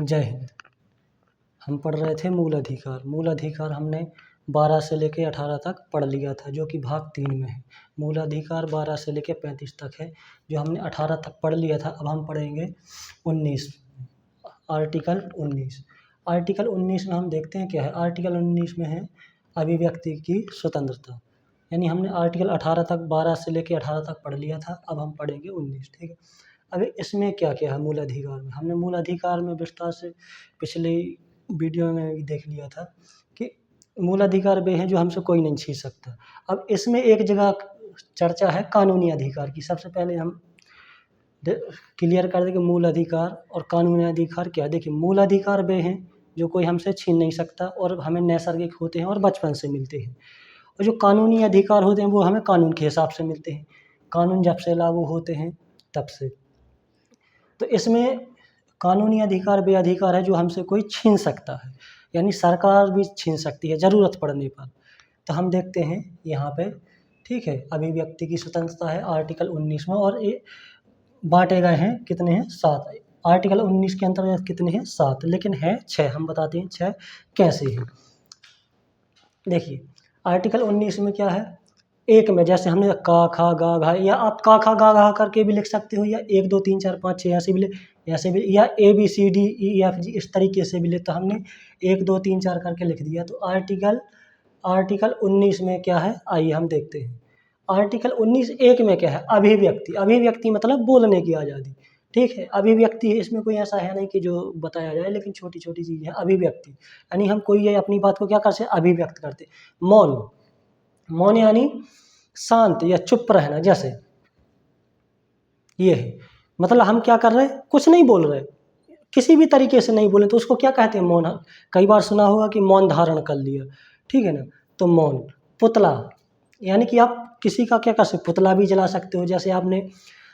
जय हिंद। हम पढ़ रहे थे मूल अधिकार। मूल अधिकार हमने 12 से लेके 18 तक पढ़ लिया था, जो कि भाग 3 में है। मूल अधिकार 12 से लेके 35 तक है, जो हमने 18 तक पढ़ लिया था। अब हम पढ़ेंगे 19, आर्टिकल 19। आर्टिकल 19 में हम देखते हैं क्या है। आर्टिकल 19 में है अभिव्यक्ति की स्वतंत्रता। यानी हमने आर्टिकल 18 तक 12 से लेके 18 तक पढ़ लिया था। अब हम पढ़ेंगे 19, ठीक है। अभी इसमें क्या क्या है मूल अधिकार में। हमने मूल अधिकार में विस्तार से पिछले वीडियो में भी देख लिया था कि मूल अधिकार वे हैं जो हमसे कोई नहीं छीन सकता। अब इसमें एक जगह चर्चा है कानूनी अधिकार की। सबसे पहले हम क्लियर कर दें कि मूल अधिकार और कानूनी अधिकार क्या है। देखिए, मूल अधिकार वे हैं जो कोई हमसे छीन नहीं सकता और हमें नैसर्गिक होते हैं और बचपन से मिलते हैं। और जो कानूनी अधिकार होते हैं वो हमें कानून के हिसाब से मिलते हैं, कानून जब से लागू होते हैं तब से। तो इसमें कानूनी अधिकार वे अधिकार है जो हमसे कोई छीन सकता है, यानी सरकार भी छीन सकती है ज़रूरत पड़ने पर। तो हम देखते हैं यहाँ पे, ठीक है। अभिव्यक्ति की स्वतंत्रता है आर्टिकल 19 में, और ये बांटे गए हैं कितने हैं, 7। आर्टिकल 19 के अंतर्गत कितने हैं, 7, लेकिन है 6। हम बताते हैं 6 कैसे हैं। देखिए, आर्टिकल 19 में क्या है, एक में जैसे हमने का खा गा घा, या आप का खा गा घा करके भी लिख सकते हो, या 1 2 3 4 5 6 ऐसे भी, या ABCDEFG इस तरीके से भी ले। तो हमने 1 2 3 4 करके लिख दिया। तो आर्टिकल 19 में क्या है, आइए हम देखते हैं। आर्टिकल 19 1 में क्या है, अभिव्यक्ति। अभिव्यक्ति मतलब बोलने की आज़ादी, ठीक है। अभिव्यक्ति है, इसमें कोई ऐसा है नहीं कि जो बताया जाए, लेकिन छोटी छोटी चीज़ है अभिव्यक्ति। यानी हम कोई ये अपनी बात को क्या करते हैं, अभिव्यक्त करते। मौन यानी शांत या चुप रहना, जैसे ये है। मतलब हम क्या कर रहे हैं, कुछ नहीं बोल रहे, किसी भी तरीके से नहीं बोले, तो उसको क्या कहते हैं, मौन। कई बार सुना होगा कि मौन धारण कर लिया, ठीक है ना। तो मौन। पुतला, यानी कि आप किसी का क्या कर सकते, पुतला भी जला सकते हो। जैसे आपने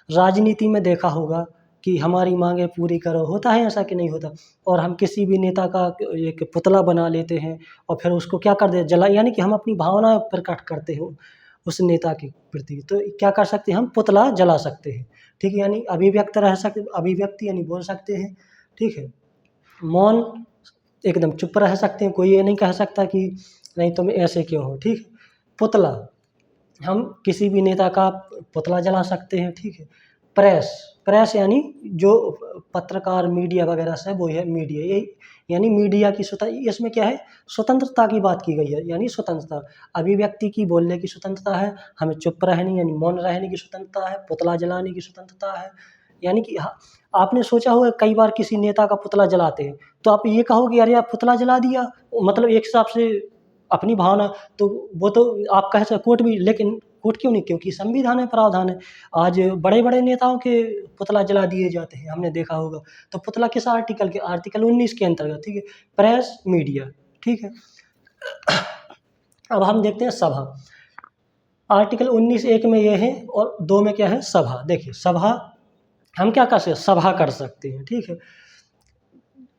राजनीति में देखा होगा कि हमारी मांगे पूरी करो, होता है ऐसा कि नहीं होता। और हम किसी भी नेता का एक पुतला बना लेते हैं और फिर उसको क्या कर दे, जला, यानी कि हम अपनी भावना प्रकट करते हो उस नेता के प्रति। तो क्या कर सकते हैं, हम पुतला जला सकते हैं, ठीक है। यानी अभिव्यक्त रह सकते, अभिव्यक्ति यानी बोल सकते हैं, ठीक है। मौन, एकदम चुप रह सकते हैं, कोई ये नहीं कह सकता कि नहीं तुम ऐसे क्यों हो, ठीक। पुतला, हम किसी भी नेता का पुतला जला सकते हैं, ठीक है। प्रेस यानी जो पत्रकार मीडिया वगैरह से, वो है मीडिया। यही यानी मीडिया की स्वतंत्रता। इसमें क्या है, स्वतंत्रता की बात की गई है, यानी स्वतंत्रता। अभिव्यक्ति की बोलने की स्वतंत्रता है, हमें चुप रहने यानी मौन रहने की स्वतंत्रता है, पुतला जलाने की स्वतंत्रता है। यानी कि आपने सोचा होगा कई बार किसी नेता का पुतला जलाते हैं, तो आप ये कहोगे अरे आप पुतला जला दिया, मतलब एक हिसाब से अपनी भावना, तो वो तो आप कह सकते कोर्ट भी, लेकिन कोर्ट क्यों नहीं, क्योंकि संविधान में प्रावधान है। आज बड़े बड़े नेताओं के पुतला जला दिए जाते हैं, हमने देखा होगा। तो पुतला किस आर्टिकल के, आर्टिकल 19 के अंतर्गत, ठीक है। प्रेस, मीडिया, ठीक है। अब हम देखते हैं सभा। आर्टिकल 19 1 में ये है और 2 में क्या है, सभा। देखिए, सभा हम क्या कर सकते हैं, सभा कर सकते हैं, ठीक है।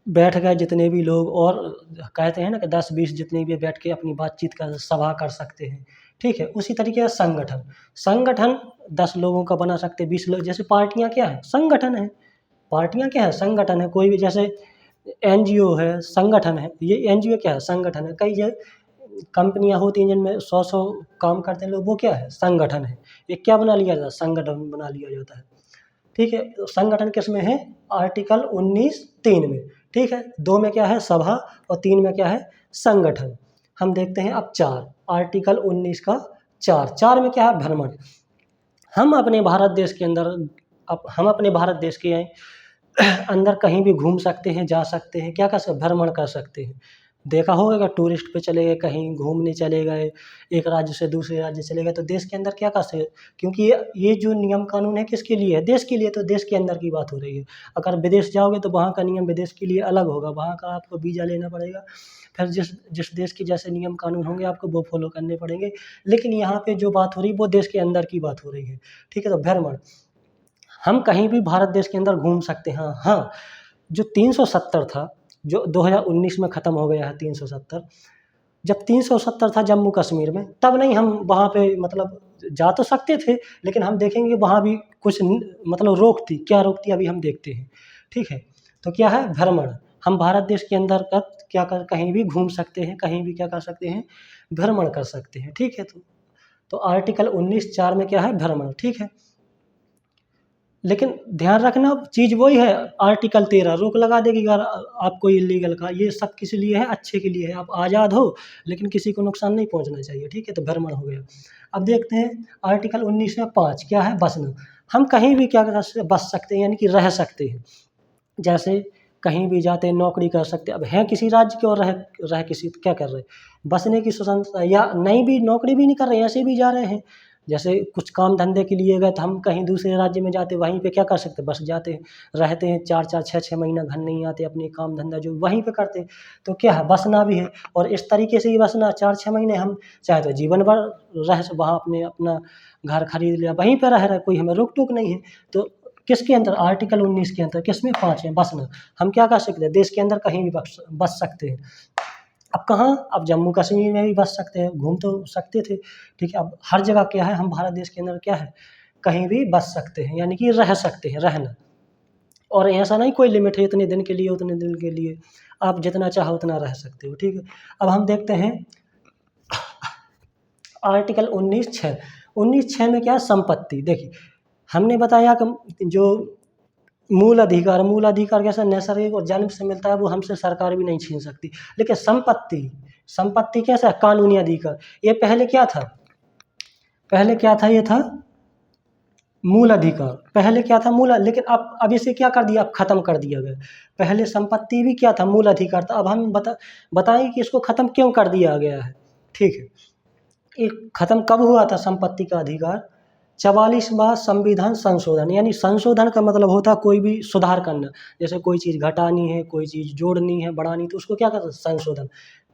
बैठ गए जितने भी लोग, और कहते हैं ना कि 10 20 जितने भी बैठ के अपनी बातचीत का सभा कर सकते हैं, ठीक है। उसी तरीके से संगठन 10 लोगों का बना सकते हैं, 20 लोग। जैसे पार्टियां क्या है, संगठन है। पार्टियां क्या है, संगठन है। कोई भी जैसे NGO है, संगठन है। ये NGO क्या है, संगठन है। कई जो कंपनियां होती हैं जिनमें 100 काम करते हैं लोग, वो क्या है, संगठन है। ये क्या बना लिया जाता है, संगठन बना लिया जाता है, ठीक है। तो संगठन किस में है, आर्टिकल 19 3 में, ठीक है। 2 में क्या है, सभा, और 3 में क्या है, संगठन। हम देखते हैं अब 4, आर्टिकल 19 का 4 में क्या है, भ्रमण। हम अपने भारत देश के अंदर, हम अपने भारत देश के अंदर कहीं भी घूम सकते हैं, जा सकते हैं, क्या कर सकते, भ्रमण कर सकते हैं। देखा होगा कि टूरिस्ट पे चले गए, कहीं घूमने चले गए, एक राज्य से दूसरे राज्य चले गए, तो देश के अंदर क्या कर सकते, क्योंकि ये जो नियम कानून है किसके लिए है, देश के लिए। तो देश के अंदर की बात हो रही है। अगर विदेश जाओगे तो वहाँ का नियम विदेश के लिए अलग होगा, वहाँ का आपको वीज़ा लेना पड़ेगा, फिर जिस देश के जैसे नियम कानून होंगे आपको वो फॉलो करने पड़ेंगे। लेकिन यहाँ पे जो बात हो रही है वो देश के अंदर की बात हो रही है, ठीक है। तो भ्रमण, हम कहीं भी भारत देश के अंदर घूम सकते हैं। हाँ, जो 370 था, जो 2019 में ख़त्म हो गया है 370, जब 370 था जम्मू कश्मीर में, तब नहीं हम वहाँ पे मतलब जा तो सकते थे, लेकिन हम देखेंगे वहाँ भी कुछ मतलब रोक थी। क्या रोक थी, अभी हम देखते हैं, ठीक है। तो क्या है, भ्रमण। हम भारत देश के अंदर का क्या कर कहीं भी घूम सकते हैं, कहीं भी क्या कर सकते हैं, भ्रमण कर सकते हैं, ठीक है। तो आर्टिकल 19(4) में क्या है, भ्रमण, ठीक है। लेकिन ध्यान रखना चीज़ वही है, आर्टिकल 13 रोक लगा देगी अगर आप कोई इल्लीगल का, ये सब किस लिए है, अच्छे के लिए है, आप आज़ाद हो लेकिन किसी को नुकसान नहीं पहुंचना चाहिए, ठीक है। तो भ्रमण हो गया। अब देखते हैं आर्टिकल 19 में 5 क्या है, बसना। हम कहीं भी क्या कर बस सकते हैं, यानी कि रह सकते हैं। जैसे कहीं भी जाते हैं, नौकरी कर सकते हैं। अब हैं किसी राज्य के और रह किसी, क्या कर रहे हैं, बसने की स्वतंत्रता, या नहीं भी नौकरी भी नहीं कर रहे हैं, ऐसे भी जा रहे हैं। जैसे कुछ काम धंधे के लिए गए तो हम कहीं दूसरे राज्य में जाते, वहीं पे क्या कर सकते हैं, बस जाते हैं, रहते हैं 4-4 6-6 महीना, घर नहीं आते, अपने काम धंधा जो वहीं पे करते हैं। तो क्या है, बसना भी है। और इस तरीके से ही बसना 4-6 महीने हम चाहे तो जीवन भर रह वहाँ अपना घर खरीद लिया, वहीं पे रह रहे, कोई हमें रोक टोक नहीं है। तो किसके अंदर, आर्टिकल 19 के अंदर, किसमें 5 है, बसना। हम क्या कर सकते हैं, देश के अंदर कहीं भी बस सकते हैं। अब कहाँ, अब जम्मू कश्मीर में भी बस सकते हैं, घूम तो सकते थे, ठीक है। अब हर जगह क्या है, हम भारत देश के अंदर क्या है, कहीं भी बस सकते हैं, यानी कि रह सकते हैं, रहना। और ऐसा नहीं कोई लिमिट है, इतने दिन के लिए, उतने दिन के लिए, आप जितना चाहो उतना रह सकते हो, ठीक है। अब हम देखते हैं आर्टिकल 19(6). 19(6) में क्या है, संपत्ति। देखिए हमने बताया कि जो मूल अधिकार कैसा नैसर्गिक और जन्म से मिलता है, वो हमसे सरकार भी नहीं छीन सकती। लेकिन संपत्ति कैसा है, कानूनी अधिकार। ये पहले क्या था, ये था मूल अधिकार, पहले क्या था, लेकिन अब इसे क्या कर दिया, अब खत्म कर दिया गया। पहले संपत्ति भी क्या था, मूल अधिकार था। अब हम बताएं कि इसको खत्म क्यों कर दिया गया है, ठीक है। ये खत्म कब हुआ था, संपत्ति का अधिकार, 44वां संविधान संशोधन। यानी संशोधन का मतलब होता है कोई भी सुधार करना, जैसे कोई चीज़ घटानी है, कोई चीज़ जोड़नी है, बढ़ानी, तो उसको क्या कहते हैं, संशोधन।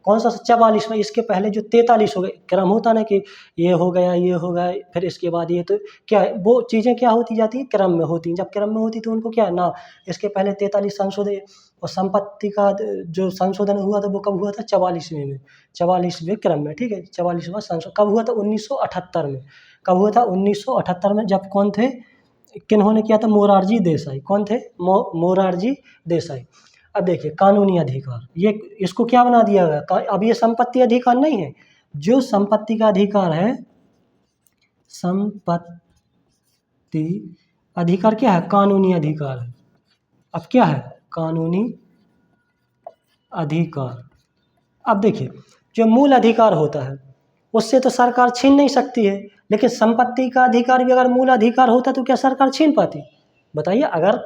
कौन सा, 44वां। इसके पहले जो 43 हो गए, क्रम होता ना कि ये हो गया, ये हो गया, फिर इसके बाद ये, तो क्या है, वो चीज़ें क्या होती जाती हैं, क्रम में होती हैं। जब क्रम में होती तो उनको क्या है ना, इसके पहले 43 संशोधन, और संपत्ति का जो संशोधन हुआ था वो कब हुआ था, 44वें में, 44वें क्रम में, ठीक है। 44वां संशोधन कब हुआ था, 1978 में। कब हुआ था, 1978 में। जब कौन थे, किन्होंने किया था, मोरारजी देसाई। कौन थे, मोरारजी देसाई। अब देखिए कानूनी अधिकार, ये इसको क्या बना दिया गया, अब ये संपत्ति अधिकार नहीं है, जो संपत्ति का अधिकार है, संपत्ति अधिकार क्या है, कानूनी अधिकार है। अब क्या है, कानूनी अधिकार। अब देखिए जो मूल अधिकार होता है उससे तो सरकार छीन नहीं सकती है, लेकिन संपत्ति का अधिकार भी अगर मूल अधिकार होता तो क्या सरकार छीन पाती, बताइए। अगर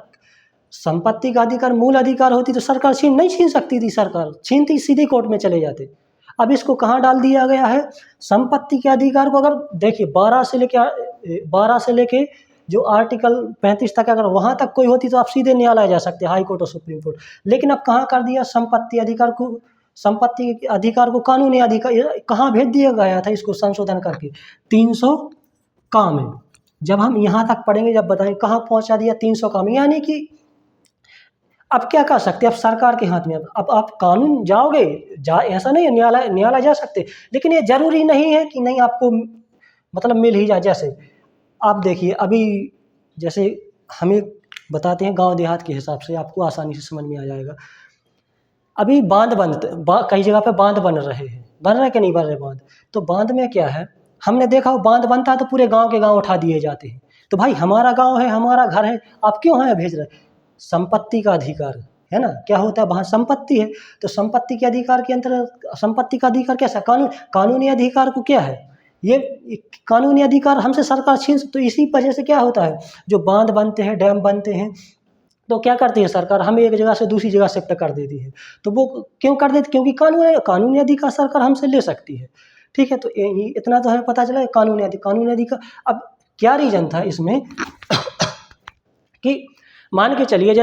संपत्ति का अधिकार मूल अधिकार होती तो सरकार नहीं छीन सकती थी, सरकार छीनती सीधे कोर्ट में चले जाते। अब इसको कहाँ डाल दिया गया है, संपत्ति के अधिकार को, अगर देखिए 12 से लेके जो आर्टिकल 35 तक, अगर वहाँ तक कोई होती तो आप सीधे न्यायालय जा सकते, हाई कोर्ट और सुप्रीम कोर्ट। लेकिन अब कहाँ कर दिया, संपत्ति अधिकार को कानूनी अधिकार कहाँ भेज दिया गया था, इसको संशोधन करके 300 का में। जब हम यहाँ तक पढ़ेंगे, जब बताएंगे कहाँ पहुँचा दिया, 300 का में। यानी कि अब क्या कर सकते हैं, अब सरकार के हाथ में, अब आप कानून जाओगे, ऐसा नहीं है, न्यायालय जा सकते, लेकिन ये जरूरी नहीं है कि नहीं आपको मतलब मिल ही जाए। जैसे आप देखिए अभी, जैसे हमें बताते हैं गांव देहात के हिसाब से, आपको आसानी से समझ में आ जाएगा। अभी कई जगह पे बांध बन रहे कि नहीं बन रहे बांध, तो बांध में क्या है, हमने देखा वो बांध बनता है तो पूरे गांव के गांव उठा दिए जाते हैं। तो भाई हमारा गांव है, हमारा घर है, आप क्यों है भेज रहे, संपत्ति का अधिकार है ना, क्या होता है वहाँ संपत्ति है। तो संपत्ति के अधिकार के अंतर्गत, संपत्ति का अधिकार कैसा, कानूनी अधिकार को क्या है, ये कानूनी अधिकार हमसे सरकार छीन, तो इसी वजह से क्या होता है, जो बांध बनते हैं, डैम बनते हैं, तो क्या करती है सरकार, हमें एक जगह से दूसरी जगह शिफ्ट कर देती है। तो वो क्यों कर देती, क्योंकि कानूनी अधिकार सरकार हमसे ले सकती है, ठीक है। तो इतना तो हमें पता चला, कानूनी अधिकार। अब क्या रीजन था इसमें कि मान के चलिए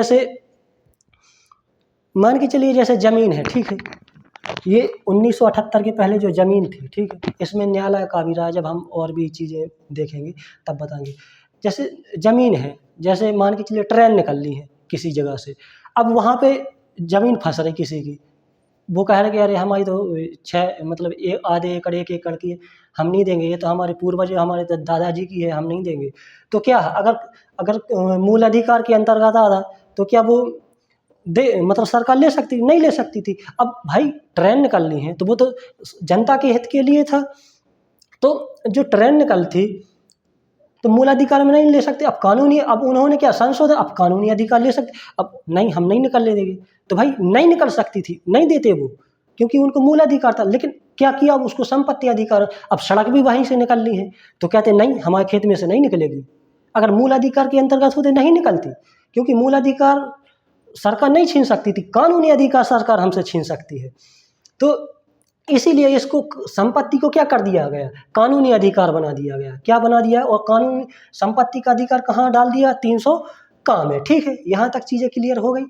जैसे ज़मीन है, ठीक है, ये 1978 के पहले जो ज़मीन थी, ठीक है, इसमें न्यायालय का भी रहा, जब हम और भी चीज़ें देखेंगे तब बताएंगे। जैसे ज़मीन है, जैसे मान के चलिए ट्रेन निकलनी है किसी जगह से, अब वहाँ पे ज़मीन फंस रही किसी की, वो कह रहे कि अरे हमारी तो मतलब आधे एकड़ 1 एकड़ की है, हम नहीं देंगे, ये तो हमारे पूर्वज हमारे दादाजी की है, हम नहीं देंगे। तो क्या अगर मूल अधिकार के अंतर्गत आता तो क्या वो दे मतलब सरकार ले सकती नहीं ले सकती थी। अब भाई ट्रेन निकालनी है तो वो तो जनता के हित के लिए था। तो जो ट्रेन निकली थी तो मूल अधिकार में नहीं ले सकते। अब कानूनी अब उन्होंने क्या संशोधन अब कानूनी अधिकार ले सकते। अब नहीं हम नहीं निकलने देंगे तो भाई नहीं निकल सकती थी, नहीं देते वो, क्योंकि उनको मूल अधिकार था। लेकिन क्या किया, अब उसको संपत्ति अधिकार, अब सड़क भी वहीं से निकलनी है तो कहते नहीं हमारे खेत में से नहीं निकलेगी। अगर मूल अधिकार के अंतर्गत होते नहीं निकलती, क्योंकि मूल अधिकार सरकार नहीं छीन सकती थी, कानूनी अधिकार सरकार हमसे छीन सकती है। तो इसीलिए इसको संपत्ति को क्या कर दिया गया, कानूनी अधिकार बना दिया गया। क्या बना दिया, और कानूनी संपत्ति का अधिकार कहाँ डाल दिया, 300 का में। ठीक है, यहाँ तक चीज़ें क्लियर हो गई।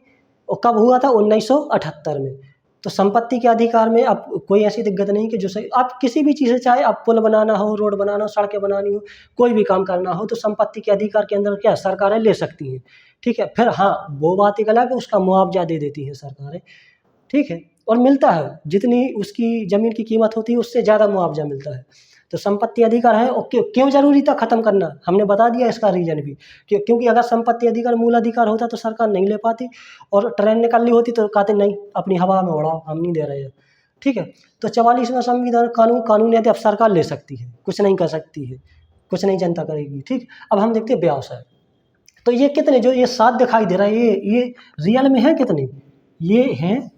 और कब हुआ था, 1978 में। तो संपत्ति के अधिकार में अब कोई ऐसी दिक्कत नहीं कि जो सही आप किसी भी चीज़ से, चाहे आप पुल बनाना हो, रोड बनाना हो, सड़कें बनानी हो, कोई भी काम करना हो, तो संपत्ति के अधिकार के अंदर क्या सरकारें ले सकती हैं। ठीक है, फिर हाँ वो बात एक अलग है, उसका मुआवजा दे देती हैं सरकारें। ठीक है, और मिलता है, जितनी उसकी ज़मीन की कीमत होती है उससे ज़्यादा मुआवजा मिलता है। तो संपत्ति अधिकार है, और क्यों ज़रूरी था ख़त्म करना, हमने बता दिया इसका रीज़न भी। क्योंकि अगर संपत्ति अधिकार मूल अधिकार होता तो सरकार नहीं ले पाती, और ट्रेन निकालनी होती तो कहते नहीं अपनी हवा में उड़ाओ, हम नहीं दे रहे हैं। ठीक है, तो 44वां संविधान कानून यदि अब सरकार ले सकती है, कुछ नहीं कर सकती है, कुछ नहीं जनता करेगी। ठीक, अब हम देखते हैं व्यवसाय। तो ये कितने, जो ये 7 दिखाई दे रहा है, ये रियल में है कितने, ये हैं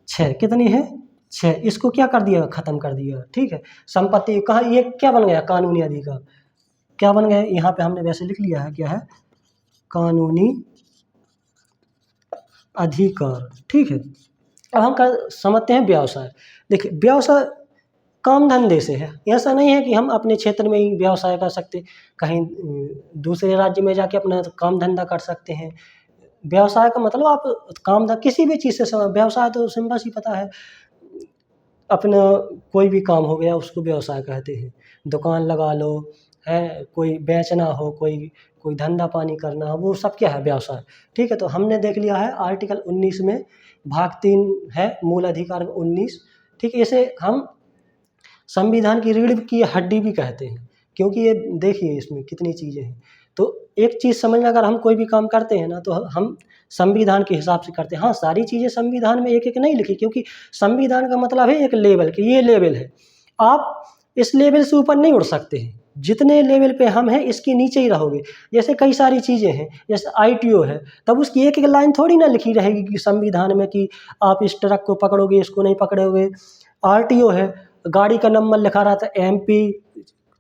6। कितनी है, 6। इसको क्या कर दिया, ख़त्म कर दिया। ठीक है, संपत्ति कहाँ, ये क्या बन गया, कानूनी अधिकार क्या बन गया, यहाँ पे हमने वैसे लिख लिया है, क्या है, कानूनी अधिकार। ठीक है, अब हम समझते हैं व्यवसाय। देखिए व्यवसाय काम धंधे से है, ऐसा नहीं है कि हम अपने क्षेत्र में ही व्यवसाय कर सकते, कहीं दूसरे राज्य में जाके अपना काम धंधा कर सकते हैं। व्यवसाय का मतलब आप काम धंधा किसी भी चीज़ से व्यवसाय तो सिंपल सी पता है, अपना कोई भी काम हो गया उसको व्यवसाय कहते हैं। दुकान लगा लो, है कोई बेचना हो, कोई धंधा पानी करना हो, वो सब क्या है, व्यवसाय। ठीक है, तो हमने देख लिया है आर्टिकल 19 में भाग 3 है, मूल अधिकार 19। ठीक है, इसे हम संविधान की रीढ़ की हड्डी भी कहते हैं, क्योंकि ये देखिए इसमें कितनी चीज़ें हैं। तो एक चीज़ समझना, अगर हम कोई भी काम करते हैं ना तो हम संविधान के हिसाब से करते हैं। हाँ, सारी चीज़ें संविधान में एक-एक नहीं लिखी, क्योंकि संविधान का मतलब है एक लेवल, कि ये लेवल है, आप इस लेवल से ऊपर नहीं उड़ सकते हैं। जितने लेवल पे हम हैं इसके नीचे ही रहोगे। जैसे कई सारी चीज़ें हैं, जैसे आईटीओ है, तब उसकी एक-एक लाइन थोड़ी ना लिखी रहेगी कि संविधान में कि आप इस ट्रक को पकड़ोगे, इसको नहीं पकड़ोगे। आरटीओ है, गाड़ी का नंबर लिखा रहता है एमपी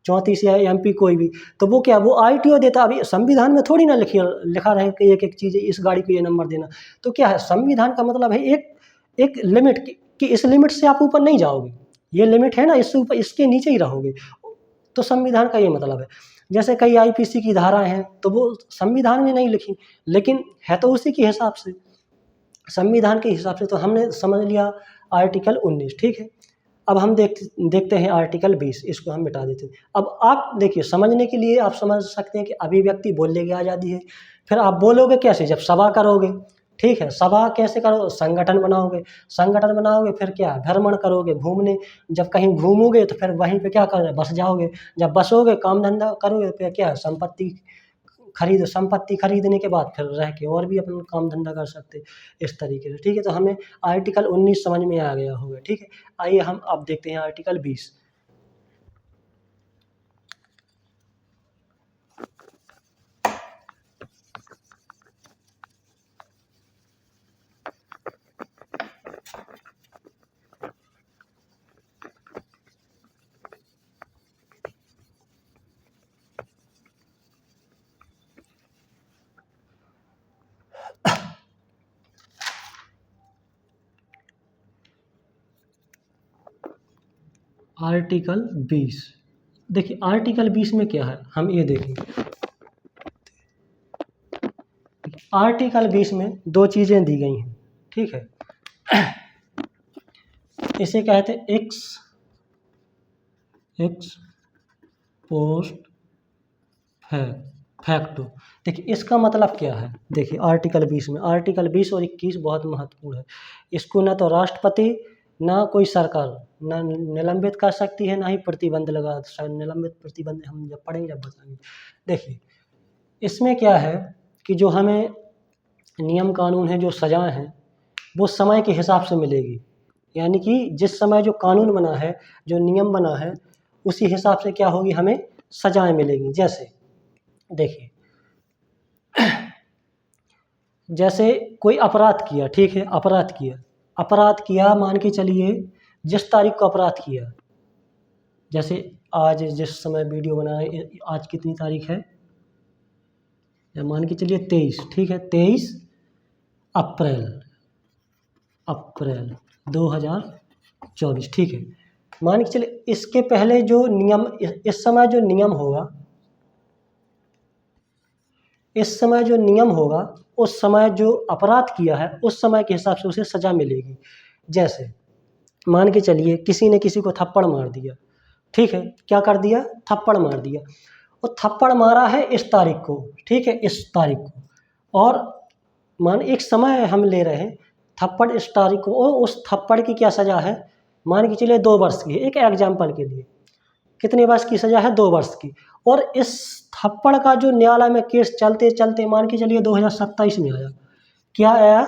34 या एमपी कोई भी, तो वो क्या, वो आरटीओ देता। अभी संविधान में थोड़ी ना लिखा रहे कि एक-एक चीज़ इस गाड़ी को ये नंबर देना। तो क्या है, संविधान का मतलब है एक लिमिट, कि इस लिमिट से आप ऊपर नहीं जाओगे। ये लिमिट है ना, इससे ऊपर, इसके नीचे ही रहोगे। तो संविधान का ये मतलब है। जैसे कई आईपीसी की धाराएँ हैं, तो वो संविधान में नहीं लिखी, लेकिन है तो उसी के हिसाब से, संविधान के हिसाब से। तो हमने समझ लिया आर्टिकल 19। ठीक है, अब हम देखते हैं आर्टिकल 20, इसको हम मिटा देते हैं। अब आप देखिए, समझने के लिए आप समझ सकते हैं कि अभिव्यक्ति बोलने की आज़ादी है। फिर आप बोलोगे कैसे, जब सभा करोगे। ठीक है, सभा कैसे करो, संगठन बनाओगे, फिर क्या, भ्रमण करोगे, घूमने, जब कहीं घूमोगे तो फिर वहीं पे क्या करोगे, बस जाओगे, जब बसोगे काम धंधा करोगे, फिर क्या, संपत्ति खरीदने के बाद फिर रह के और भी अपना काम धंधा कर सकते, इस तरीके से। ठीक है, तो हमें आर्टिकल 19 समझ में आ गया होगा। ठीक है, आइए हम अब देखते हैं आर्टिकल 20। आर्टिकल 20, देखिए आर्टिकल 20 में क्या है, हम ये देखें। आर्टिकल 20 में दो चीज़ें दी गई हैं। ठीक है, इसे कहते हैं एक्स पोस्ट फैक्टो। देखिए इसका मतलब क्या है, देखिए आर्टिकल 20 में, आर्टिकल 20 और 21 बहुत महत्वपूर्ण है। इसको ना तो राष्ट्रपति, ना कोई सरकार, ना निलंबित कर सकती है, ना ही प्रतिबंध लगा। निलंबित प्रतिबंध हम जब पढ़ेंगे जब बताएंगे। देखिए इसमें क्या है कि जो हमें नियम कानून है, जो सज़ाएँ हैं, वो समय के हिसाब से मिलेगी। यानी कि जिस समय जो कानून बना है, जो नियम बना है, उसी हिसाब से क्या होगी, हमें सज़ाएँ मिलेगी। जैसे देखिए, जैसे कोई अपराध किया, ठीक है, अपराध किया, मान के चलिए जिस तारीख को अपराध किया, जैसे आज जिस समय वीडियो बनाए, आज कितनी तारीख है, या मान के चलिए 23, ठीक है, 23 अप्रैल 2024, ठीक है। मान के चलिए इसके पहले जो नियम, इस समय जो नियम होगा, इस समय जो नियम होगा, उस समय जो अपराध किया है, उस समय के हिसाब से उसे सज़ा मिलेगी। जैसे मान के चलिए किसी ने किसी को थप्पड़ मार दिया, ठीक है, क्या कर दिया, थप्पड़ मार दिया, और थप्पड़ मारा है इस तारीख को, ठीक है, इस तारीख को, और मान एक समय हम ले रहे हैं, थप्पड़ इस तारीख को, और उस थप्पड़ की क्या सज़ा है, मान के चलिए 2 वर्ष की, एक एग्जाम्पल के लिए, कितने वर्ष की सज़ा है, 2 वर्ष की। और इस थप्पड़ का जो न्यायालय में केस चलते चलते मान के चलिए 2027 में आया, क्या आया,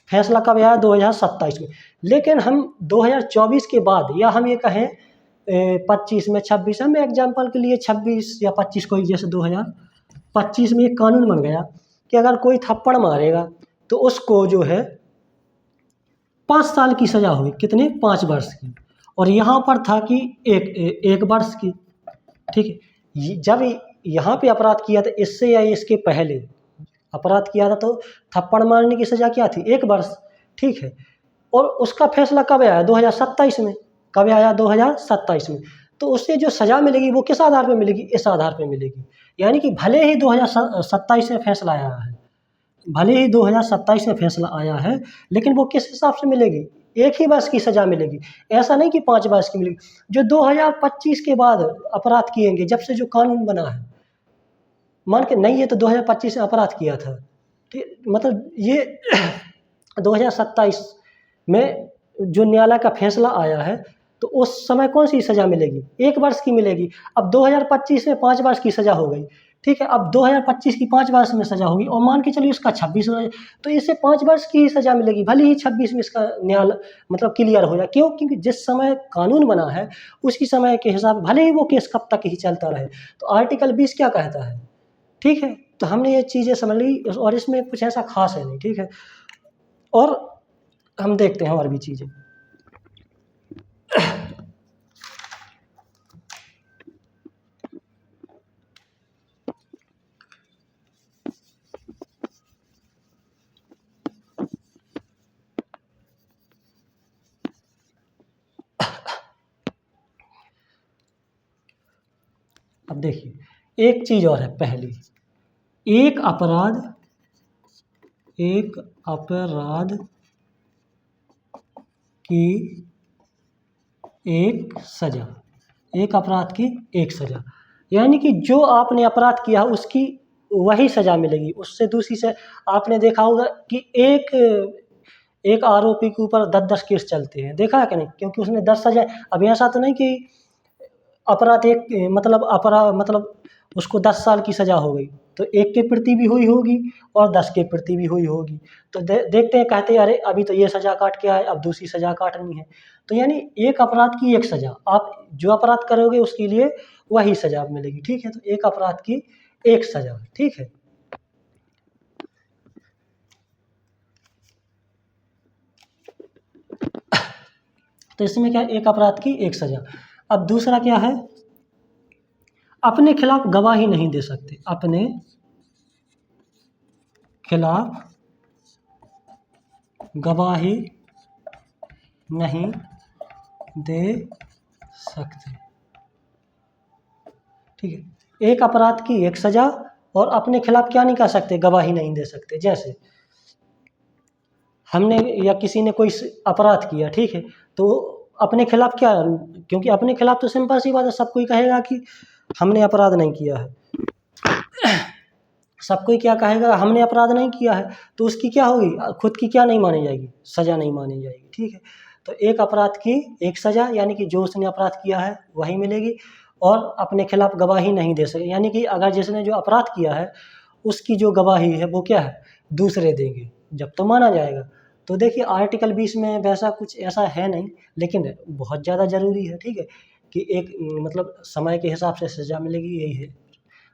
फैसला कब आया, 2027 में। लेकिन हम 2024 के बाद, या हम ये कहें 25 में, 26, हम एग्जाम्पल के लिए 26 या 25 को, जैसे 2025 में एक कानून बन गया कि अगर कोई थप्पड़ मारेगा तो उसको जो है 5 साल की सज़ा हुई, कितने, 5 वर्ष की। और यहाँ पर था कि एक वर्ष की, ठीक है। जब यहाँ पे अपराध किया था, इससे या इसके पहले अपराध किया था, तो थप्पड़ मारने की सज़ा क्या थी, 1 वर्ष, ठीक है। और उसका फैसला कब आया, 2027 में। कब आया, 2027 में। तो उससे जो सज़ा मिलेगी वो किस आधार पे मिलेगी, इस आधार पे मिलेगी। यानी कि भले ही 2027 में फैसला आया है, भले ही 2027 में फैसला आया है, लेकिन वो किस हिसाब से मिलेगी, 1 ही वर्ष की सज़ा मिलेगी। ऐसा नहीं कि 5 वर्ष की मिलेगी। जो 2025 के बाद अपराध किएंगे, जब से जो कानून बना है, मान के नहीं, ये तो 2025 में अपराध किया था, ठीक, मतलब ये 2027 में जो न्यायालय का फैसला आया है, तो उस समय कौन सी सज़ा मिलेगी, 1 वर्ष की मिलेगी। अब 2025 में 5 वर्ष की सज़ा हो गई, ठीक है। अब 2025 की 5 वर्ष में सज़ा होगी, और मान के चलिए उसका 26 में, तो इससे 5 वर्ष की ही सज़ा मिलेगी, भले ही 26 में इसका न्यायालय मतलब क्लियर हो जाए। क्यों, क्योंकि जिस समय कानून बना है उसी समय के हिसाब, भले ही वो केस कब तक ही चलता रहे। तो आर्टिकल 20 क्या कहता है, ठीक है। तो हमने ये चीज़ें समझ ली, और इसमें कुछ ऐसा खास है नहीं, ठीक है। और हम देखते हैं और भी चीज़ें। अब देखिए एक चीज़ और है, पहली, एक अपराध की एक सज़ा, एक अपराध की एक सज़ा, यानी कि जो आपने अपराध किया उसकी वही सज़ा मिलेगी, उससे दूसरी से। आपने देखा होगा कि एक आरोपी के ऊपर 10-10 केस चलते हैं, देखा है कि नहीं, क्योंकि उसने 10 सज़ा। अब ऐसा तो नहीं कि अपराध एक मतलब उसको 10 साल की सज़ा हो गई, तो एक के प्रति भी हुई होगी और 10 के प्रति भी हुई होगी। तो देखते हैं, कहते हैं अरे अभी तो ये सज़ा काट के आए, अब दूसरी सज़ा काटनी है। तो यानी एक अपराध की एक सज़ा, आप जो अपराध करोगे उसके लिए वही सज़ा मिलेगी, ठीक है। तो एक अपराध की एक सज़ा, ठीक है। तो इसमें क्या, एक अपराध की एक सज़ा। अब दूसरा क्या है, अपने खिलाफ गवाही नहीं दे सकते, अपने खिलाफ गवाही नहीं दे सकते, ठीक है। एक अपराध की एक सज़ा, और अपने खिलाफ क्या नहीं कर सकते, गवाही नहीं दे सकते। जैसे हमने या किसी ने कोई अपराध किया, ठीक है, तो अपने खिलाफ क्या, क्योंकि अपने खिलाफ तो सिंपल सी बात है, सब कोई कहेगा कि हमने अपराध नहीं किया है, सब कोई क्या कहेगा, हमने अपराध नहीं किया है, तो उसकी क्या होगी, खुद की क्या नहीं मानी जाएगी, सज़ा नहीं मानी जाएगी, ठीक है। तो एक अपराध की एक सज़ा, यानी कि जो उसने अपराध किया है वही मिलेगी, और अपने खिलाफ गवाही नहीं दे सके, यानी कि अगर जिसने जो अपराध किया है उसकी जो गवाही है वो क्या है, दूसरे देंगे, जब तो माना जाएगा। तो देखिए आर्टिकल 20 में वैसा कुछ ऐसा है नहीं, लेकिन बहुत ज़्यादा ज़रूरी है, ठीक है? कि एक मतलब समय के हिसाब से सज़ा मिलेगी, यही है।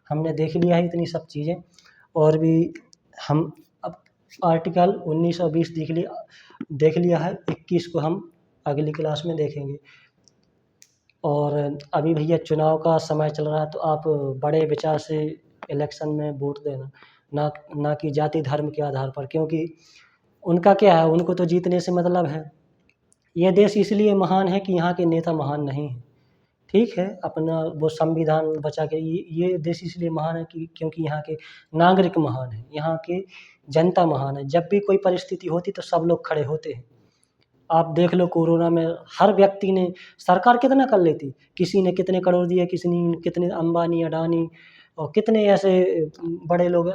हमने देख लिया है इतनी सब चीज़ें, और भी हम अब आर्टिकल 19 और 20 देख लिया है, 21 को हम अगली क्लास में देखेंगे। और अभी भैया चुनाव का समय चल रहा है, तो आप बड़े विचार से इलेक्शन में वोट देना, ना कि जाति धर्म के आधार पर, क्योंकि उनका क्या है, उनको तो जीतने से मतलब है। ये देश इसलिए महान है कि यहाँ के नेता महान नहीं हैं, ठीक है? अपना वो संविधान बचा के ये देश इसलिए महान है कि क्योंकि यहाँ के नागरिक महान हैं, यहाँ की जनता महान है। जब भी कोई परिस्थिति होती तो सब लोग खड़े होते हैं। आप देख लो कोरोना में हर व्यक्ति ने, सरकार कितना कर लेती, किसी ने कितने करोड़ दिए, किसी ने कितने, अंबानी, अडानी और कितने ऐसे बड़े लोग,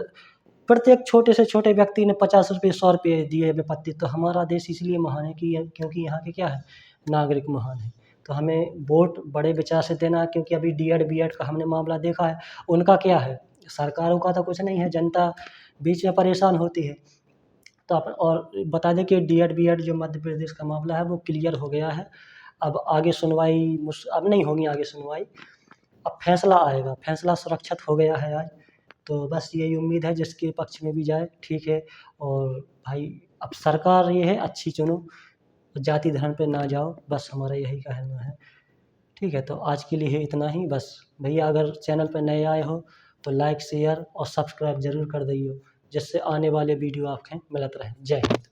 प्रत्येक छोटे से छोटे व्यक्ति ने 50 रुपये 100 रुपये दिए विपत्ति। तो हमारा देश इसलिए महान है कि क्योंकि यहाँ के क्या है, नागरिक महान है। तो हमें वोट बड़े विचार से देना है, क्योंकि अभी डीएड बीएड का हमने मामला देखा है। उनका क्या है, सरकारों का तो कुछ नहीं है, जनता बीच में परेशान होती है। तो आप और बता दें कि डीएड बीएड जो मध्य प्रदेश का मामला है वो क्लियर हो गया है। अब आगे सुनवाई अब नहीं होगी आगे सुनवाई, अब फैसला आएगा, फैसला सुरक्षित हो गया है आज। तो बस यही उम्मीद है जिसके पक्ष में भी जाए, ठीक है। और भाई अब सरकार ये है अच्छी चुनो, जाति धर्म पे ना जाओ, बस हमारा यही कहना है, ठीक है। तो आज के लिए इतना ही बस। भैया अगर चैनल पर नए आए हो तो लाइक शेयर और सब्सक्राइब ज़रूर कर दियो, जिससे आने वाले वीडियो आपके मिलत रहे। जय हिंद।